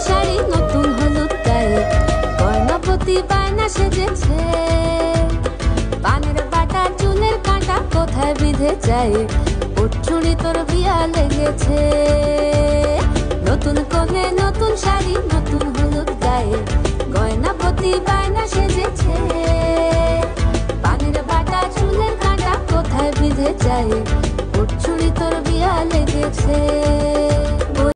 শাড়ি নতুন হলুদ গায়ে গয়নাপতি বায়না সেজেছে। পানের বাটা চুলের কাঁটা কোথায় বিঁধে যায়, উঠছুড়ি তোর বিয়া লেগেছে। নতুন কোণে নতুন শাড়ি নতুন হলুদ গায়ে গয়নাপতি বায়না সেজেছে। পানের বাটা চুলের কাঁটা কোথায় বিঁধে যায়, উঠছুড়ি তোর বিয়া লেগেছে।